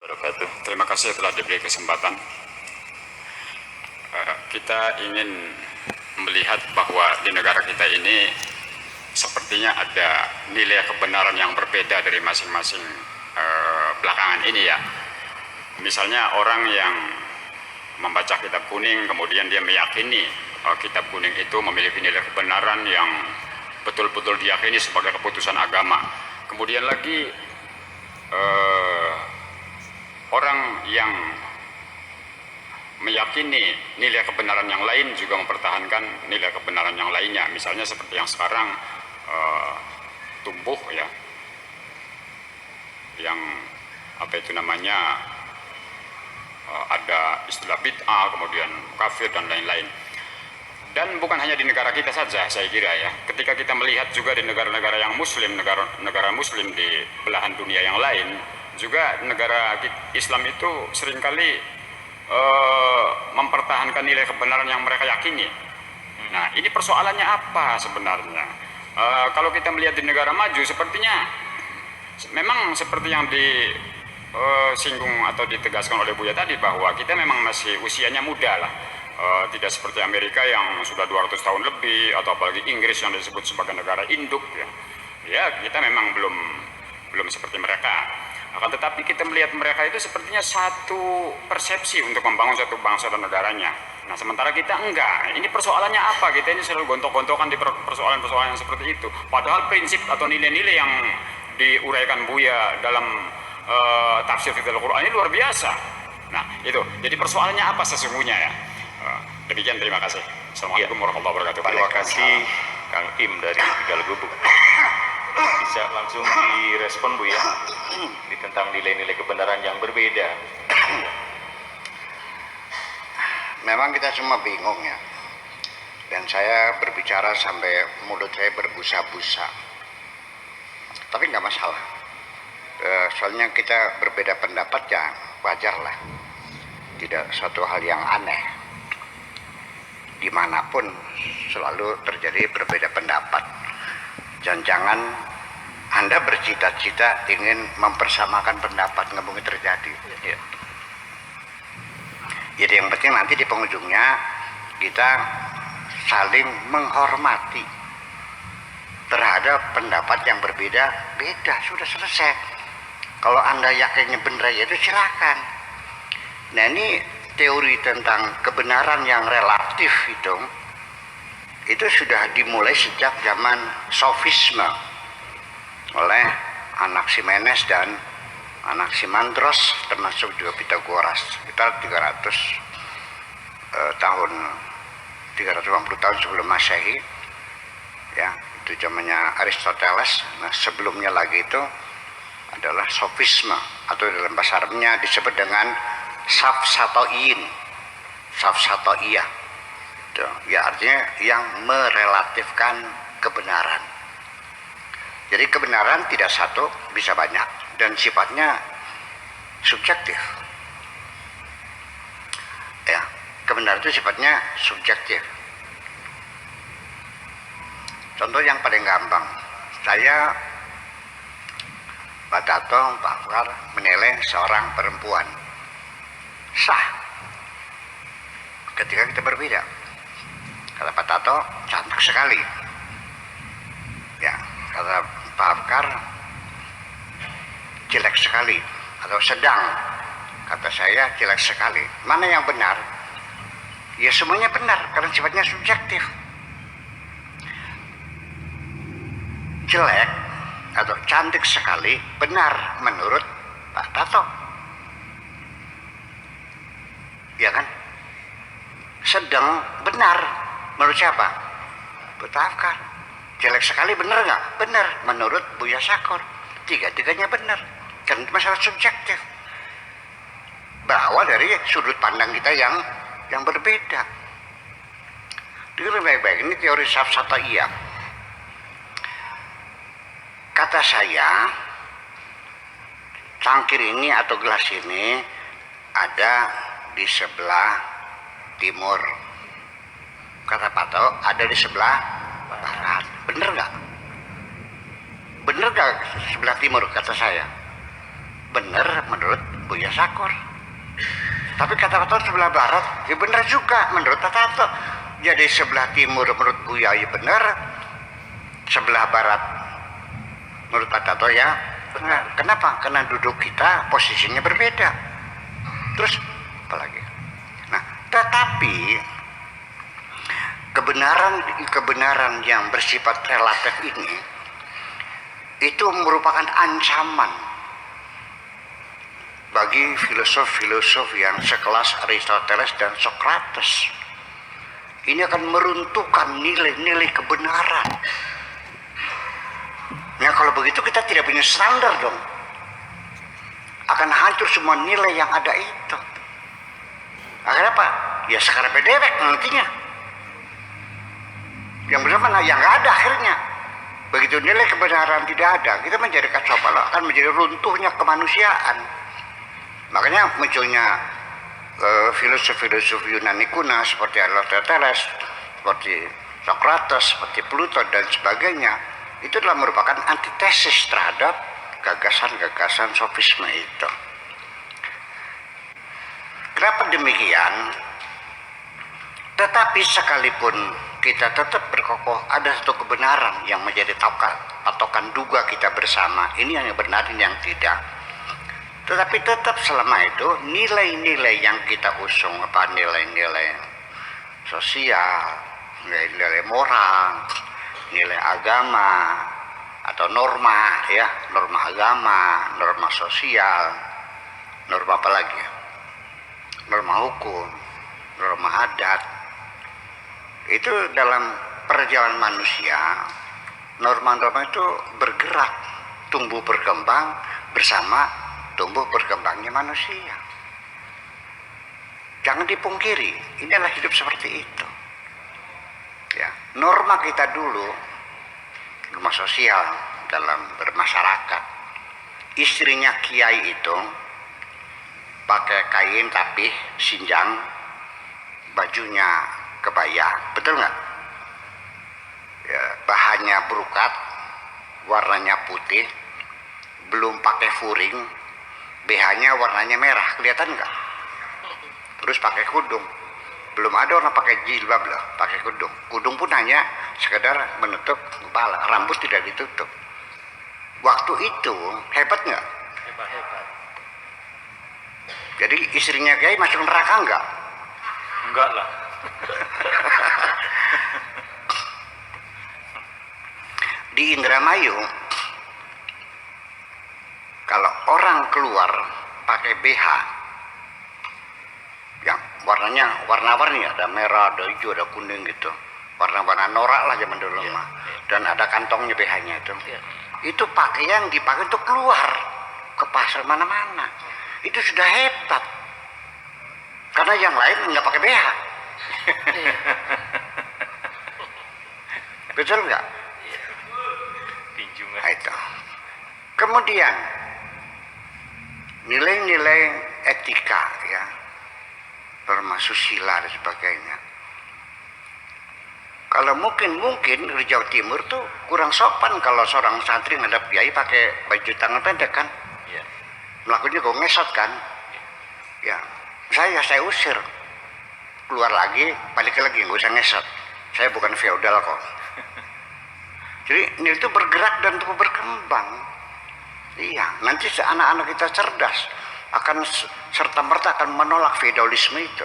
Wabarakatuh. Terima kasih telah diberi kesempatan. Kita ingin melihat bahwa di negara kita ini sepertinya ada nilai kebenaran yang berbeda dari masing-masing belakangan ini ya. Misalnya orang yang membaca kitab kuning kemudian dia meyakini kitab kuning itu memiliki nilai kebenaran yang betul-betul diyakini sebagai keputusan agama. Kemudian lagi orang yang meyakini nilai kebenaran yang lain juga mempertahankan nilai kebenaran yang lainnya. Misalnya seperti yang sekarang tumbuh ya, yang apa itu namanya ada istilah bid'ah, kemudian kafir dan lain-lain. Dan bukan hanya di negara kita saja, saya kira ya. Ketika kita melihat juga di negara-negara yang muslim, negara muslim di belahan dunia yang lain, juga negara Islam itu seringkali mempertahankan nilai kebenaran yang mereka yakini. Nah, ini persoalannya apa sebenarnya? Kalau kita melihat di negara maju, sepertinya memang seperti yang disinggung atau ditegaskan oleh Buya tadi, bahwa kita memang masih usianya muda lah. Tidak seperti Amerika yang sudah 200 tahun lebih, atau apalagi Inggris yang disebut sebagai negara induk ya. Ya, kita memang belum seperti mereka. Akan tetapi kita melihat mereka itu sepertinya satu persepsi untuk membangun satu bangsa dan negaranya. Nah, sementara kita enggak. Ini persoalannya apa? Kita ini selalu gontok-gontokan di persoalan-persoalan yang seperti itu. Padahal prinsip atau nilai-nilai yang diuraikan Buya dalam tafsir Al-Quran ini luar biasa. Nah, itu. Jadi persoalannya apa sesungguhnya ya? Demikian, terima kasih. Assalamualaikum warahmatullahi wabarakatuh. Terima kasih Kang Im dari Tegal Gubuk. Bisa langsung direspon Bu ya, ini tentang nilai-nilai kebenaran yang berbeda. Memang kita semua bingung ya, dan saya berbicara sampai mulut saya berbusa-busa, tapi nggak masalah. Soalnya kita berbeda pendapat ya wajar lah, tidak suatu hal yang aneh. Dimanapun selalu terjadi berbeda pendapat. Jangan-jangan Anda bercita-cita ingin mempersamakan pendapat, nggak mungkin terjadi ya. Jadi yang penting nanti di penghujungnya kita saling menghormati terhadap pendapat yang berbeda-beda, sudah selesai. Kalau Anda yakinnya benar ya itu silakan. Nah, ini teori tentang kebenaran yang relatif itu sudah dimulai sejak zaman sofisme oleh Anaximenes dan Anaximandros, termasuk juga Pythagoras. Kita 350 tahun sebelum Masehi ya, itu zamannya Aristoteles. Nah, sebelumnya lagi itu adalah sofisme, atau dalam bahasa Arabnya disebut dengan safsatoiyin, safsatoiyah. Ya, artinya yang merelatifkan kebenaran. Jadi kebenaran tidak satu, bisa banyak, dan sifatnya subjektif. Ya, kebenaran itu sifatnya subjektif. Contoh yang paling gampang, saya, Pak Tato, Pak Far menilai seorang perempuan sah ketika kita berbeda. Kata Pak Tato, cantik sekali. Ya, kata Pak Afkar, jelek sekali atau sedang. Kata saya, jelek sekali. Mana yang benar? Ya semuanya benar, karena sifatnya subjektif. Jelek atau cantik sekali benar menurut Pak Tato. Ya kan? Sedang benar menurut siapa? Buta Afkar. Jelek sekali benar nggak? Benar menurut Buya Sakur. Tiga-tiganya benar. Kan masalah subjektif. Berawal dari sudut pandang kita yang berbeda. Dengar baik-baik, ini teori safsataiyah. Kata saya, cangkir ini atau gelas ini ada di sebelah timur. Kata Pak Tato ada di sebelah barat. Bener nggak? Bener nggak sebelah timur? Kata saya. Bener menurut Buya tasakur. Tapi kata-kata sebelah barat, ya benar juga menurut Tatato. Jadi sebelah timur menurut Buya ya benar, sebelah barat menurut Tatato ya benar. Kenapa? Karena duduk kita posisinya berbeda. Terus apalagi? Nah, tetapi kebenaran yang bersifat relatif ini itu merupakan ancaman bagi filosof-filosof yang sekelas Aristoteles dan Socrates. Ini akan meruntuhkan nilai-nilai kebenaran. Nah, kalau begitu kita tidak punya standar dong. Akan hancur semua nilai yang ada itu. Akhirnya apa? Ya sekarang dewek nantinya. Yang benar mana? Yang nggak ada akhirnya. Begitu nilai kebenaran tidak ada, kita menjadi kacau balau, akan menjadi runtuhnya kemanusiaan. Makanya munculnya filosof-filosof Yunani kuno seperti Aristoteles, seperti Socrates, seperti Plato dan sebagainya, itu adalah merupakan antitesis terhadap gagasan-gagasan sofisme itu. Kenapa demikian? Tetapi sekalipun kita tetap berkokoh ada satu kebenaran yang menjadi patokan duga kita bersama, ini yang benar ini yang tidak. Tetapi tetap selama itu nilai-nilai yang kita usung, apa nilai-nilai sosial, nilai-nilai moral, nilai agama atau norma ya, norma agama, norma sosial, norma apa lagi? Norma hukum, norma adat. Itu dalam perjalanan manusia, norma-norma itu bergerak, tumbuh berkembang bersama tumbuh berkembangnya manusia. Jangan dipungkiri, inilah hidup seperti itu. Ya, norma kita dulu, norma sosial dalam bermasyarakat. Istrinya kiai itu pakai kain tapi sinjang, bajunya kebaya, betul nggak? Ya, bahannya brokat, warnanya putih, belum pakai furing. BH-nya warnanya merah, kelihatan nggak? Terus pakai kudung, belum ada orang pakai jilbab loh, pakai kudung. Kudung pun hanya sekedar menutup kepala, rambut tidak ditutup. Waktu itu hebat nggak? Hebat. Jadi istrinya kiai masuk neraka nggak? Enggak lah. Di Indramayu, kalau orang keluar pakai BH yang warnanya warna-warni, ada merah, ada hijau, ada kuning gitu, warna-warna norak lah zaman dulu mah. Dan ada kantongnya BH-nya itu. Itu pakaian dipakai untuk keluar ke pasar mana-mana. Itu sudah hebat. Karena yang lain nggak pakai BH. Betul nggak? Tinjungan. Nah, itu. Kemudian nilai-nilai etika ya, norma susila dan sebagainya. Kalau mungkin di Jawa Timur tuh kurang sopan kalau seorang santri ngadap kiai pakai baju tangan pendek kan, Iya. melakukannya kok ngesot kan, ya saya usir, keluar lagi, balik lagi, nggak usah ngesot, saya bukan feodal kok. Jadi ini itu bergerak dan tumbuh berkembang. Iya, nanti anak-anak kita cerdas akan serta-merta akan menolak feodalisme itu.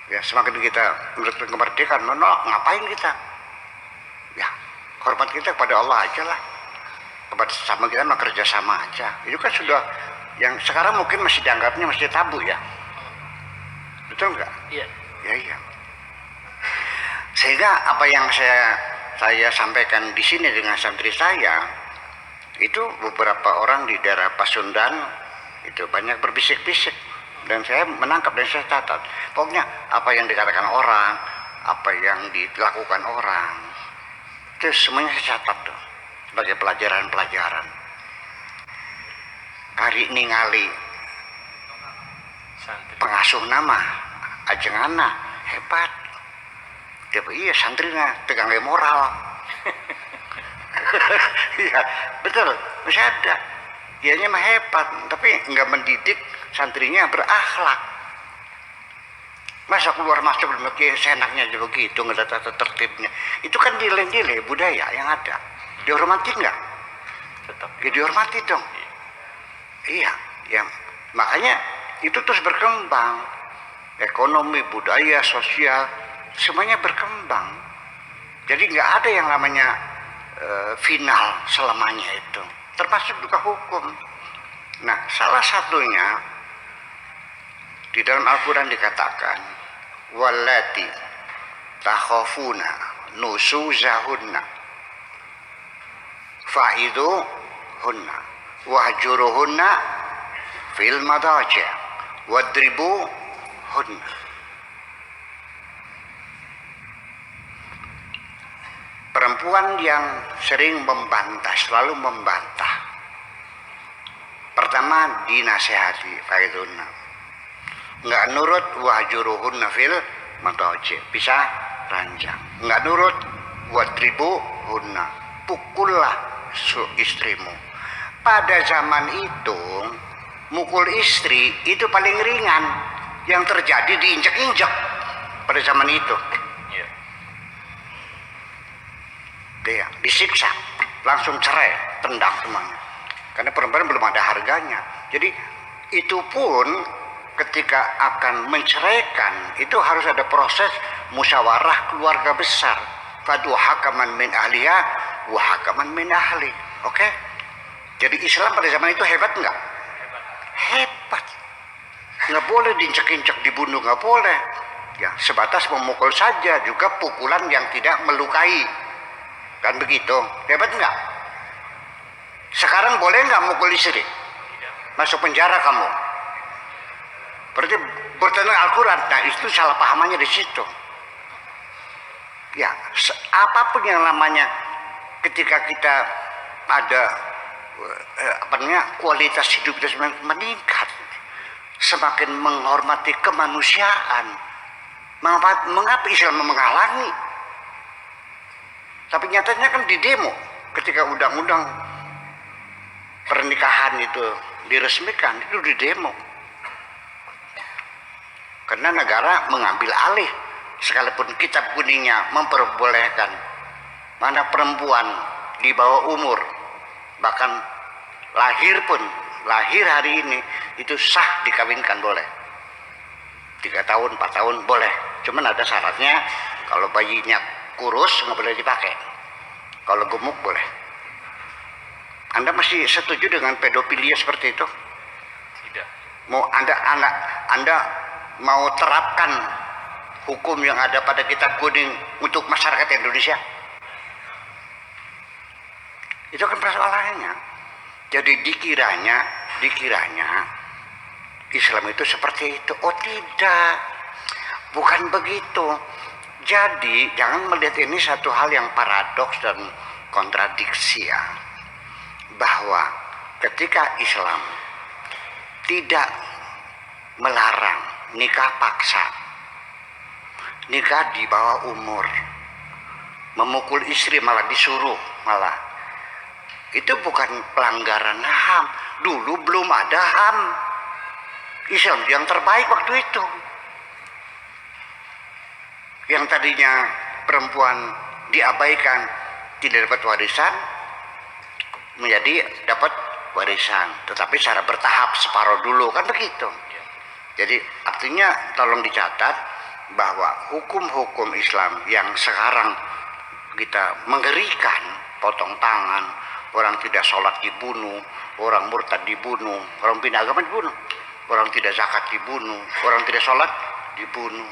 Ya, semakin kita menurut kemerdekaan menolak, ngapain kita? Ya, hormat kita kepada Allah aja lah. Kepada sesama kita mah kerja sama aja. Itu kan sudah yang sekarang mungkin masih dianggapnya masih tabu ya. Betul nggak? Iya. Ya iya. Sehingga apa yang saya sampaikan di sini dengan santri saya, itu beberapa orang di daerah Pasundan itu banyak berbisik-bisik dan saya menangkap dan saya catat. Pokoknya apa yang dikatakan orang, apa yang dilakukan orang, itu semuanya saya catat tuh sebagai pelajaran-pelajaran. Kari ningali Santri. pengasuh nama ajengana hebat. Dia iya santrinya tegang moral. Iya betul, masih ada. dianya mah hebat, tapi nggak mendidik santrinya berakhlak. Masa keluar masuk seenaknya aja begitu, nggak ada tata tertibnya. Itu kan nilai-nilai budaya yang ada. Dihormati nggak? Tetap. Ya dihormati dong. Iya, ya. Makanya itu terus berkembang. Ekonomi, budaya, sosial, semuanya berkembang. Jadi nggak ada yang namanya final selamanya itu. Termasuk juga hukum. Nah, salah satunya di dalam Al-Quran dikatakan wallati takhafuna nusuzahunna fa'iduhunna wahjuruhunna fil madaji' wadribuhunna. Perempuan yang sering membantah, selalu membantah, pertama dinasehati, faidunna, nggak nurut, wahjuruhunna fil madaji', bisa ranjang, nggak nurut, wadribuhunna, pukullah istrimu. Pada zaman itu mukul istri itu paling ringan, yang terjadi diinjak-injak pada zaman itu. Iya. Dia disiksa, langsung cerai, tendang semuanya. Karena perempuan belum ada harganya. Jadi itu pun ketika akan menceraikan itu harus ada proses musyawarah keluarga besar. Fadu hakaman min ahliya wa hakaman min ahli. Oke? Jadi Islam pada zaman itu hebat nggak? Hebat. Nggak boleh diinjak-injak, dibunuh, nggak boleh. Ya, sebatas memukul saja, juga pukulan yang tidak melukai. Kan begitu, hebat nggak? Sekarang boleh nggak mukul istri? Masuk penjara kamu. Berarti bertentangan Al-Quran. Nah, itu salah pahamannya di situ. Ya, apapun yang namanya ketika kita ada kualitas hidup kita semakin meningkat, semakin menghormati kemanusiaan. Mengapa Islam menghalangi? Tapi nyatanya kan di demo ketika undang-undang pernikahan itu diresmikan, itu di demo. Karena negara mengambil alih, sekalipun kitab kuningnya memperbolehkan mana perempuan di bawah umur, bahkan lahir hari ini itu sah dikawinkan boleh. 3 tahun, 4 tahun boleh. Cuman ada syaratnya, kalau bayinya kurus nggak boleh dipakai. Kalau gemuk boleh. Anda masih setuju dengan pedofilia seperti itu? Tidak. Mau Anda mau terapkan hukum yang ada pada kitab kuning untuk masyarakat Indonesia? Itu kan persoalannya. Jadi dikiranya Islam itu seperti itu. Oh tidak, bukan begitu. Jadi jangan melihat ini satu hal yang paradoks dan kontradiksi ya. Bahwa ketika Islam tidak melarang nikah paksa, nikah di bawah umur, memukul istri malah disuruh, malah itu bukan pelanggaran HAM. Dulu belum ada HAM. Islam yang terbaik waktu itu. Yang tadinya perempuan diabaikan, tidak dapat warisan, menjadi dapat warisan, tetapi secara bertahap, separuh dulu, kan begitu. Jadi artinya tolong dicatat bahwa hukum-hukum Islam yang sekarang kita mengerikan, potong tangan, orang tidak sholat dibunuh, orang murtad dibunuh, orang pindah agama dibunuh, orang tidak zakat dibunuh, orang tidak sholat dibunuh.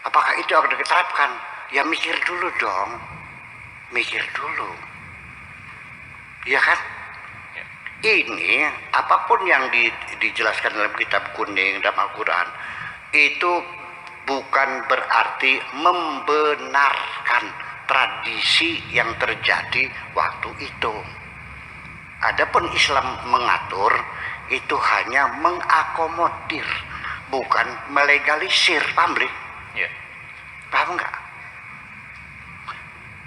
Apakah itu akan diterapkan? Ya mikir dulu dong, mikir dulu, ya kan? Ini apapun yang dijelaskan dalam kitab kuning dalam Al-Quran itu bukan berarti membenarkan tradisi yang terjadi waktu itu. Adapun Islam mengatur itu hanya mengakomodir, bukan melegalisir. Paham, Bli? Ya. Paham nggak?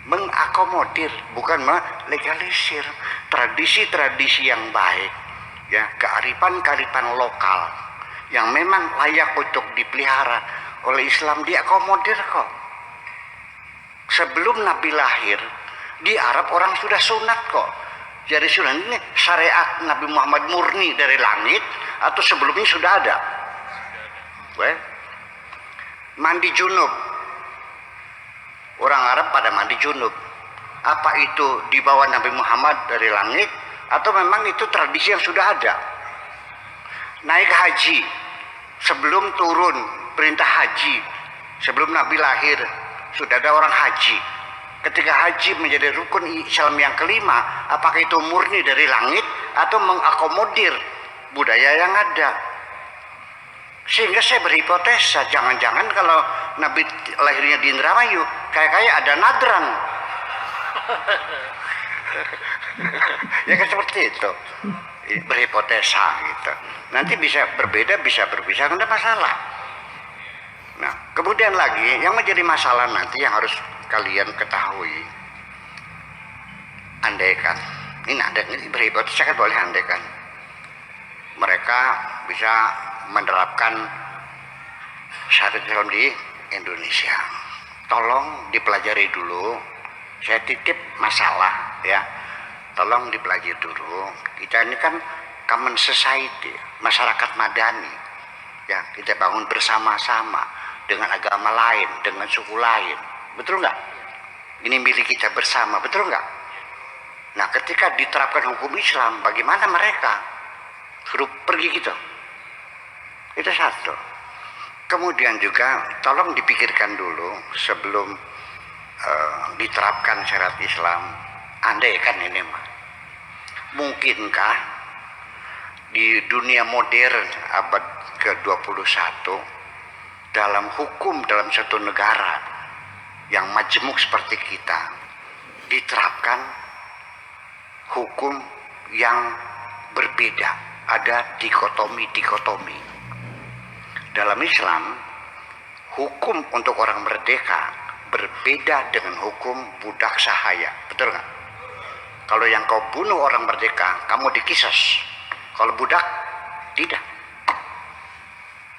mengakomodir, bukan melegalisir tradisi-tradisi yang baik, ya, kearifan-kearifan lokal yang memang layak untuk dipelihara oleh Islam, diakomodir kok. Sebelum Nabi lahir di Arab orang sudah sunat kok. Jadi sunat ini syariat Nabi Muhammad murni dari langit atau sebelumnya sudah ada? Mandi junub, orang Arab pada mandi junub. Apa itu dibawa Nabi Muhammad dari langit atau memang itu tradisi yang sudah ada? Naik haji, sebelum turun perintah haji, sebelum Nabi lahir sudah ada orang haji. Ketika haji menjadi rukun Islam yang kelima, apakah itu murni dari langit atau mengakomodir budaya yang ada? Sehingga saya berhipotesa, jangan-jangan kalau Nabi lahirnya di Indramayu, kayak ada Nadran. Ya kan seperti itu. Berhipotesa gitu. Nanti bisa berbeda, bisa berpisah, tidak masalah. Nah, kemudian lagi yang menjadi masalah nanti yang harus kalian ketahui, andaikan, ini berhipotesa kan boleh andaikan, mereka bisa menerapkan syariat Islam di Indonesia. Tolong dipelajari dulu. Saya titip masalah ya. Tolong dipelajari dulu. Kita ini kan common society, masyarakat madani. Ya, kita bangun bersama-sama dengan agama lain, dengan suku lain. Betul nggak? Ini milik kita bersama, betul nggak? Nah, ketika diterapkan hukum Islam, bagaimana mereka? Suruh pergi gitu. Itu satu. Kemudian juga tolong dipikirkan dulu sebelum diterapkan syariat Islam. Andai kan ini mah, mungkinkah di dunia modern abad ke-21 dalam hukum dalam satu negara yang majemuk seperti kita diterapkan hukum yang berbeda, ada dikotomi. Dalam Islam, hukum untuk orang merdeka berbeda dengan hukum budak sahaya. Betul nggak? Kalau yang kau bunuh orang merdeka, kamu dikisos. Kalau budak, tidak.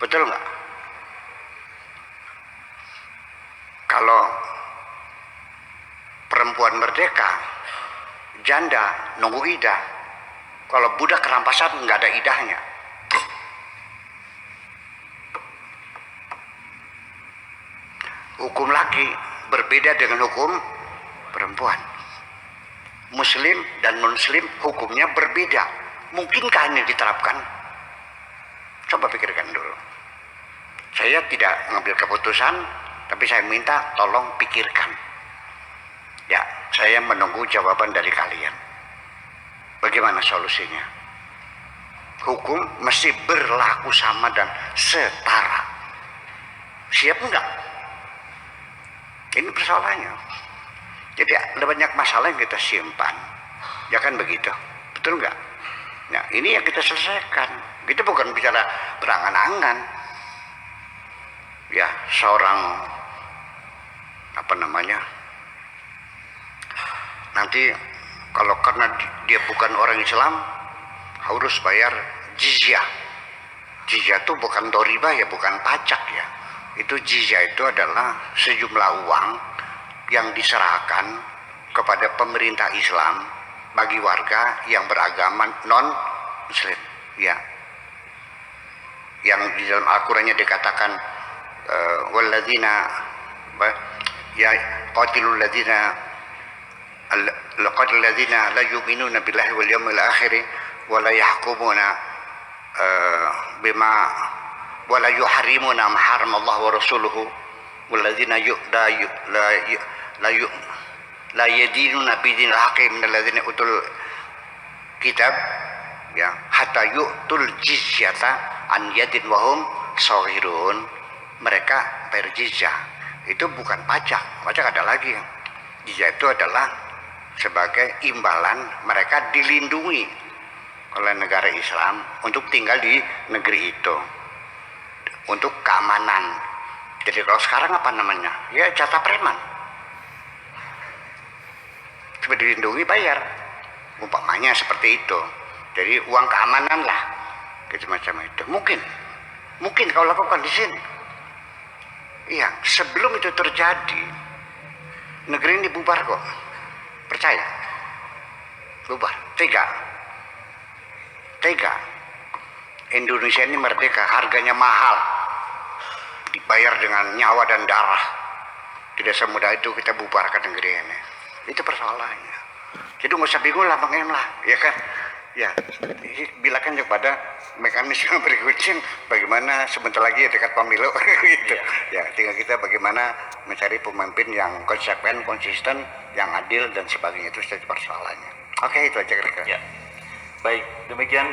Betul nggak? Kalau perempuan merdeka, janda nunggu idah. Kalau budak kerampasan nggak ada idahnya. Hukum laki berbeda dengan hukum perempuan. Muslim dan non-muslim hukumnya berbeda. Mungkinkah ini diterapkan? Coba pikirkan dulu. Saya tidak mengambil keputusan, tapi saya minta tolong pikirkan. Ya, saya menunggu jawaban dari kalian. Bagaimana solusinya? Hukum mesti berlaku sama dan setara. Siap enggak? Ini persoalannya. Jadi ada banyak masalah yang kita simpan. Ya kan begitu? Betul enggak? Nah, ini yang kita selesaikan. Kita bukan bicara berangan-angan. Ya, seorang nanti kalau karena dia bukan orang Islam harus bayar jizyah. Jizyah itu bukan doriba ya, bukan pajak ya. Itu jizyah itu adalah sejumlah uang yang diserahkan kepada pemerintah Islam bagi warga yang beragama non-Muslim, ya. Yang di dalam Al-Qur'annya dikatakan walladzina ya qatilul ladzina laqatil ladzina la yu'minuna billahi wal yawmil akhir wa la yahkumuna bima wa la yuharrimuna ma haramallahu wa rasuluhu walladzina la yadinuna bidin haqqi min alladzina utul kitab ya hatta yu'tul jizyata an yadin wa hum shaghirun. Mereka bayar jizyah. Itu bukan pajak. Pajak ada lagi. Jizyah itu adalah sebagai imbalan mereka dilindungi oleh negara Islam untuk tinggal di negeri itu, untuk keamanan. Jadi kalau sekarang apa namanya? Ya jatah preman. supaya dilindungi bayar, umpamanya seperti itu. Jadi uang keamanan lah, gitu macam itu. Mungkin kau lakukan di sini. Iya, sebelum itu terjadi, negeri ini bubar kok. Percaya? Bubar. Tega. Indonesia ini merdeka, harganya mahal. Dibayar dengan nyawa dan darah. Tidak semudah itu kita bubarkan negeri ini. Itu persoalannya. Jadi nggak usah bingung lah Bang Em lah, ya kan? Ya, bilakan kepada mekanisme berikutnya bagaimana sebentar lagi ya dekat pemilu gitu. Ya, tinggal kita bagaimana mencari pemimpin yang konsekuen, konsisten, yang adil dan sebagainya, itu saja persoalannya. Oke, itu aja kira-kira. Ya. Baik, demikian